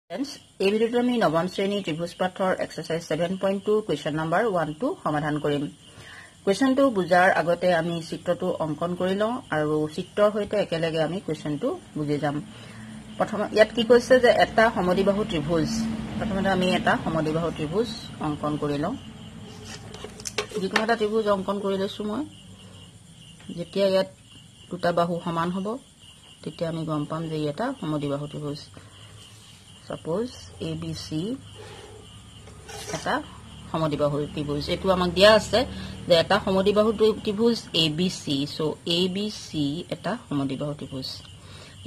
এই ভিডিওতে আমি নৱম শ্ৰেণী ত্ৰিভুজ পাঠৰ এক্সাৰসাইজ 7.2 কোৱেশ্চন নাম্বাৰ 1 টু সমাধান কৰিম। কোৱেশ্চনটো বুজাৰ আগতে আমি চিত্ৰটো অংকন কৰি লওঁ আৰু চিত্ৰৰ সৈতে একেলগে আমি কোৱেশ্চনটো বুজি যাম। প্ৰথম ইয়াত কি কৈছে যে এটা সমদ্বিবাহু ত্ৰিভুজ, প্ৰথমতে আমি এটা সমদ্বিবাহু ত্ৰিভুজ অংকন কৰি লওঁ। যিকোনো এটা ত্ৰিভুজ অংকন কৰি লৈছো মই। যেতিয়া ইয়াত দুটা বাহু সমান হ'ব তেতিয়া আমি গম পাম যে এটা সমদ্বিবাহু ত্ৰিভুজ। Suppose ABC এটা সমদ্বিবাহু ত্ৰিভুজ, এটো আমাক দিয়া আছে যে এটা সমদ্বিবাহু ত্ৰিভুজ ABC, so ABC এটা সমদ্বিবাহু ত্ৰিভুজ।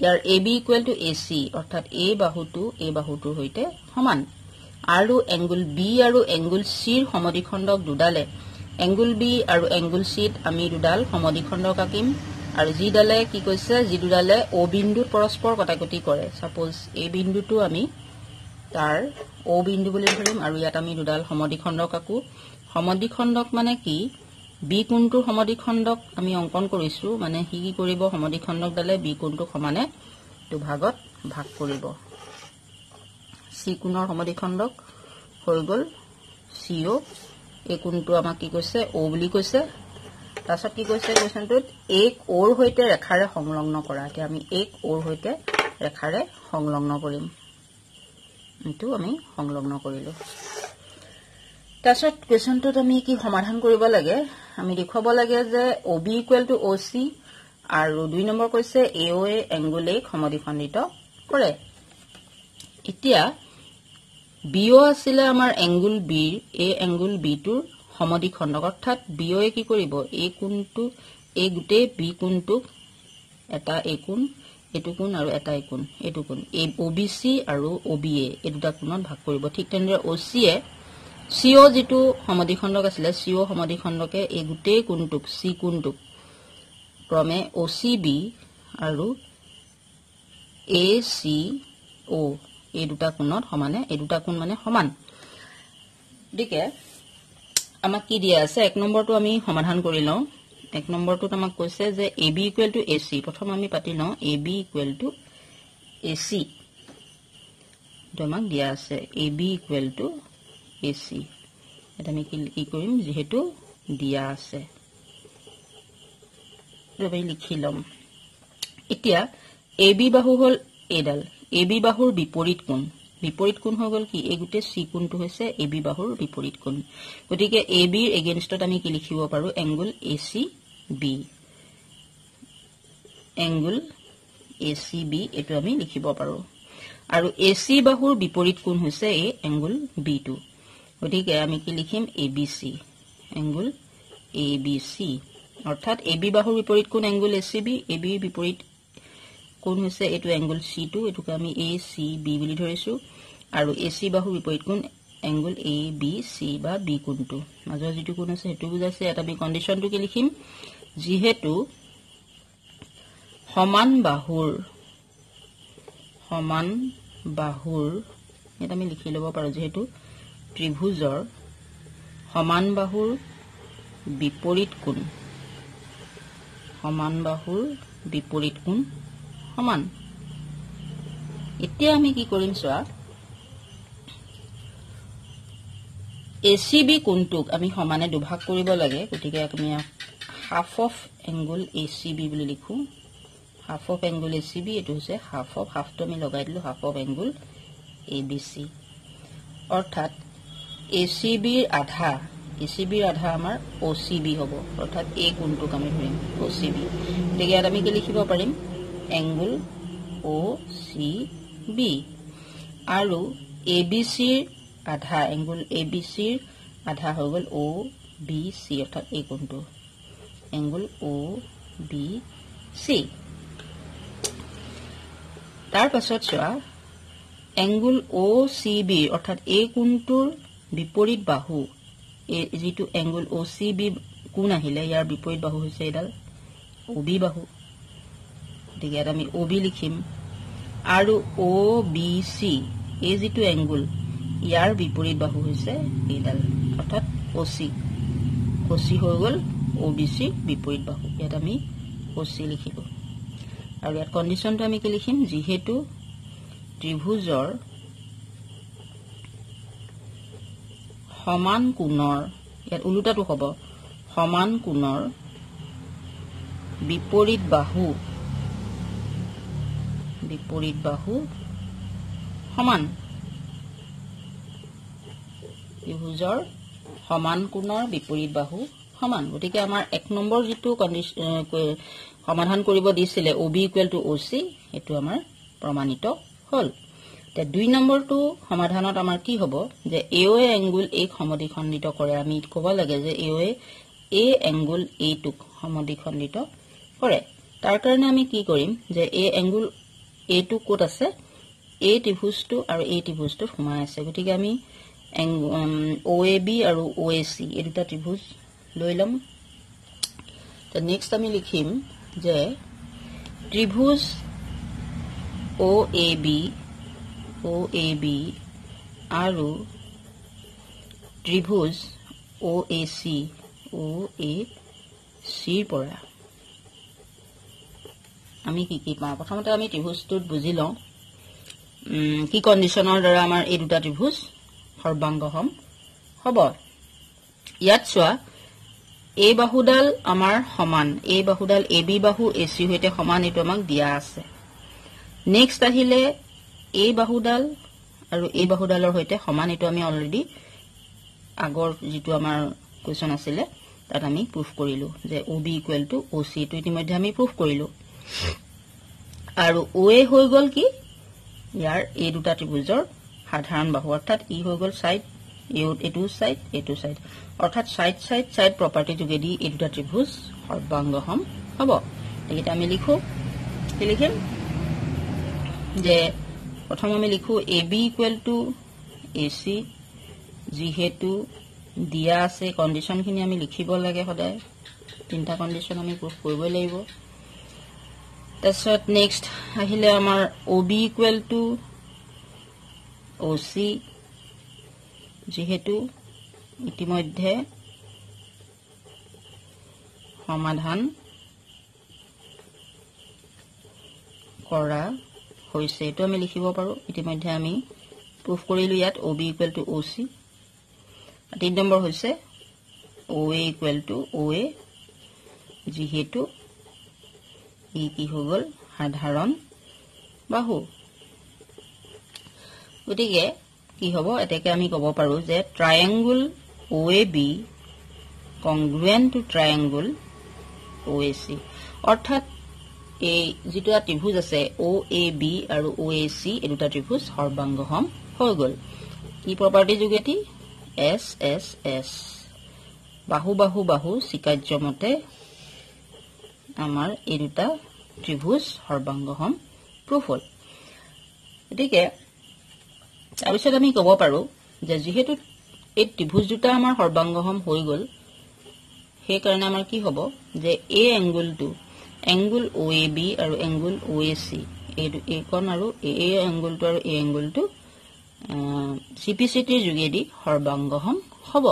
ইয়াৰ AB equal to AC, অৰ্থাৎ A বাহুটো A বাহুটোৰ সৈতে সমান আৰু এংগুল B আৰু এংগুল C ৰ সমদ্বিখণ্ডক দুডালে এংগুল B আৰু এংগুল C ত আমি দুডাল সমদ্বিখণ্ডক আঁকিম আৰু যি ডালে কি কৈছে যি দুডালে O বিন্দুত পৰস্পৰ কটাকটি কৰে। সাপোজ এই বিন্দুটো আমি তাৰ O বিন্দু বুলি ধৰিম আৰু ইয়াত আমি দুডাল সমদ্বিখণ্ডক আঁকো। সমদ্বিখণ্ডক মানে কি, B কোণটোৰ সমদ্বিখণ্ডক আমি অংকন কৰিছো, মানে কি কি কৰিব, সমদ্বিখণ্ডক ডালে B কোণটোক সমানে দুভাগত ভাগ কৰিব। C কোণৰ সমদ্বিখণ্ডক হৈ গল CO, এই কোণটো আমাক কি কৈছে O বুলি কৈছে। তাছত কি কৈছে কোৱেশ্চনটোত এক ওৰ হৈতে ৰেখাৰে সংলগ্ন কৰা। এতিয়া আমি এক ওৰ হৈতে ৰেখাৰে সংলগ্ন কৰিম, এটো আমি সংলগ্ন কৰিলো। তাছত কোৱেশ্চনটোত আমি কি সমাধান কৰিব লাগে, আমি দেখুৱাব লাগে যে OB equal to OC আৰু 2 নম্বৰ কৈছে AOA এংগুল A সমদ্বিখণ্ডিত কৰে। এতিয়া BO আছিলে আমাৰ এংগুল B, এই এংগুল B টোৰ সমদ্বিখণ্ডক, অৰ্থাৎ BO কি কৰিব, এই কোণটো এই গুটে B কোণটোক এটা এই কোণ, এটো কোণ আৰু এটা এই কোণ, এটো কোণ, এই OBC আৰু OBA এই দুটা কোণত ভাগ কৰিব। ঠিক তেনেদৰে OC এ CO যেটো সমদ্বিখণ্ডক আছিলে CO সমদ্বিখণ্ডকে এই গুটে কোণটোক C কোণটোক ক্ৰমে OCB আৰু ACO এই দুটা কোণত সমানে, এই দুটা কোণ মানে সমান। দিকে আমাক কি দিয়া আছে, এক নম্বৰটো আমি সমাধান কৰি লওঁ। এক নম্বৰটোত আমাক কৈছে যে AB equal to AC, প্ৰথম আমি পাতি লওঁ AB equal to AC, তো আমাক দিয়া আছে AB equal to AC। এটা আমি কি কৰিম, যেহেতু দিয়া আছে আমি লিখি লম। এতিয়া AB বাহু হল এডাল, AB বাহুৰ বিপৰীত কোণ, বিপৰীত কোণ হৈ গল কি, এই গুটে C কোণটো হৈছে AB বাহুৰ বিপৰীত কোণ। গতিকে AB ৰ এগেইনষ্টত আমি কি লিখিব পাৰো, এংগুল ACB, এংগুল ACB এটো আমি লিখিব পাৰো। আৰু AC বাহুৰ বিপৰীত কোণ হৈছে এই এংগুল B টো, গতিকে আমি কি লিখিম ABC, এংগুল ABC, অৰ্থাৎ AB বাহুৰ বিপৰীত কোণ এংগুল ACB, AB ৰ বিপৰীত কোণ হৈছে এটো এংগুল C2, এটোকে আমি ACB বুলি ধৰিছো, আৰু AC বাহুৰ বিপৰীত কোণ এংগুল ABC বা B কোণটো, মাজৰ যেটো কোণ আছে হেতু বুজাইছে। এটা আমি কন্ডিশনটো কি লিখিম, যেহেতু সমান বাহুৰ এটা আমি লিখি লব পাৰো, যেহেতু ত্ৰিভুজৰ সমান বাহুৰ বিপৰীত কোণ, সমান বাহুৰ বিপৰীত কোণ সমান। এতিয়া আমি কি কৰিম চোৱা, ACB কোণটোক আমি সমানে দুভাগ কৰিব লাগে, গতিকে আমি হাফ অফ এংগুল ACB বুলি লিখো। হাফ অফ এংগুল ACB এটো হৈছে হাফ অফ, হাফটো আমি লগাই দিলো হাফ অফ এংগুল ABC, অৰ্থাৎ ACB ৰ আধা, ACB ৰ আধা আমাৰ OCB হ'ব, অৰ্থাৎ এই কোণটোক আমি ধৰিম OCB। গতিকে ইয়াত আমি কি লিখিব পাৰিম, এংগুল OCB আৰু ABC ৰ আধা, এংগুল ABC ৰ আধা হৈ গল OBC, অৰ্থাৎ এই কোণটো এংগুল OBC। তাৰ পাছত চোৱা, এংগুল OCB অৰ্থাৎ এই কোণটোৰ বিপৰীত বাহু, এই যেটো এংগুল OCB কোণ আহিলে ইয়াৰ বিপৰীত বাহু হৈছে এডাল OB বাহু, গতিকে ইয়াত আমি OB লিখিম। আৰু OBC এই যেটো এংগুল ইয়াৰ বিপৰীত বাহু হৈছে এডাল, অৰ্থাৎ OC হৈ গল OBC বিপৰীত বাহু, ইয়াত আমি OC লিখিলো। আৰু ইয়াত কন্ডিশনটো আমি কি লিখিম, যেহেতু ত্ৰিভুজৰ সমান কোণৰ ইয়াত উলুটাটো হ'ব সমান কোণৰ বিপৰীত বাহু সমান ত্ৰিভুজৰ সমান কোণৰ বিপৰীত বাহু সমান গতিকে আমাৰ 1 নম্বৰ যেটো সমাধান কৰিব দিছিলে OB = OC এটো আমাৰ প্ৰমাণিত হল তে 2 নম্বৰটো সমাধানত আমাৰ কি হ'ব যে AOA এংগুল A সমদ্বিখণ্ডিত কৰে আমি ক'ব লাগে যে AOA A এংগুল A টুক সমদ্বিখণ্ডিত কৰে তাৰ কাৰণে আমি কি কৰিম যে A এংগুল A টু কোট আছে A ত্ৰিভুজটো আৰু A ত্ৰিভুজটো সোমাই আছে গতিকে আমি OAB আৰু OAC এই দুটা ত্ৰিভুজ লৈ লম তে নেক্সট আমি লিখিম যে ত্ৰিভুজ OAB আৰু ত্ৰিভুজ OAC পৰা আমি কি পাওঁ প্ৰথমতে আমি ত্ৰিভুজটোত বুজি লওঁ কি কন্ডিশনৰ দ্বাৰা আমাৰ এই দুটা ত্ৰিভুজ সৰ্বাংগসম হ'ব ইয়াত চোৱা A বাহুডাল আমাৰ সমান A বাহুডাল AB বাহু AC হৈতে সমান এটো আমাক দিয়া আছে নেক্সট আহিলে A বাহুডাল আৰু A বাহুডালৰ হৈতে সমান এটো আমি অলৰেডি আগৰ যেটো আমাৰ কোৱেশ্চন আছিল তাত আমি প্ৰুফ কৰিলো যে OB = OC টো ইতিমধ্যে আমি প্ৰুফ কৰিলো আৰু OA হৈ গল কি ইয়াৰ এই দুটা ত্ৰিভুজৰ সাধাৰণ বাহু অৰ্থাৎ ই হৈ গল সাইড এটো সাইড অৰ্থাৎ সাইড প্ৰপাৰ্টি যোগেদি এই দুটা ত্ৰিভুজ সৰ্বাংগসম হ'ব এটা আমি লিখো কি লিখিম যে প্ৰথম আমি লিখো AB = AC যেহেতু দিয়া আছে কন্ডিশন খিনি আমি লিখিব লাগে সদায় তিনটা কন্ডিশন আমি প্ৰুফ কৰিব লাগিব তাৰছত নেক্সট আহিলে আমাৰ OB = OC যেহেতু ইতিমধ্যে সমাধান কৰা হৈছে এটো আমি লিখিব পাৰো ইতিমধ্যে আমি প্ৰুফ কৰিলো ইয়াত OB = OC 3 নম্বৰ হৈছে OA = OA যেহেতু ই কি হৈ গল সাধাৰণ বাহু গতিকে কি হ'ব এটাকে আমি ক'ব পাৰো যে ট্ৰায়াঙ্গল OAB congruent to triangle OAC অৰ্থাৎ এই যেটো ত্ৰিভুজ আছে OAB আৰু OAC এই দুটা ত্ৰিভুজ সৰ্বাংগসম হৈ গল কি প্ৰপাৰ্টি যোগেদি SSS বাহু চিকাৰ্যমতে আমাৰ এই দুটা ত্ৰিভুজ সৰ্বাংগসম প্ৰুফ হল এটিকে তাৰপিছত আমি ক'ব পাৰো যে যেহেতু এই ত্ৰিভুজ দুটা আমাৰ সৰ্বাংগসম হৈ গল সেই কাৰণে আমাৰ কি হ'ব যে A এংগুল OAB আৰু এংগুল OAC এই কোণ আৰু A এংগুলটো আৰু A এংগুলটো CPCT যোগেদি সৰ্বাংগসম হ'ব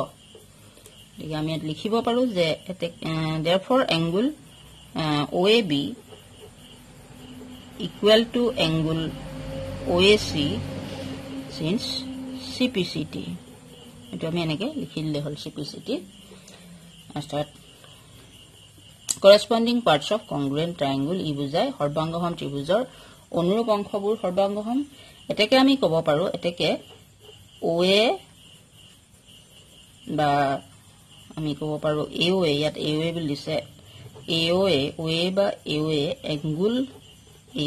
গতিকে আমি লিখিব পাৰো যে therefore angle OAB equal to angle OAC since CPCT এটো আমি এনেকে লিখিলে হল CPCT start corresponding parts of congruent triangle ই বুজায় সৰ্বাংগসম ত্ৰিভুজৰ অনুৰূপ অংশবোৰ সৰ্বাংগসম এটাকে আমি ক'ব পাৰো এটাকে OA বা আমি ক'ব পাৰো AOA ইয়াত AOA বুলি দিছে OA বা AOA এংগুল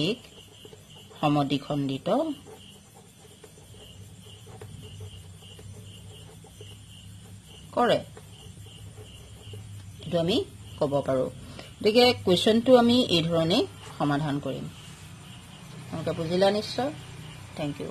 এক সমদ্বিখণ্ডিত কৰে এটো আমি ক'ব পাৰো গতিকে কোৱেশ্চনটো আমি এই ধৰণে সমাধান কৰিম আপোনালোকে বুজিলা নিশ্চয় থ্যাংক ইউ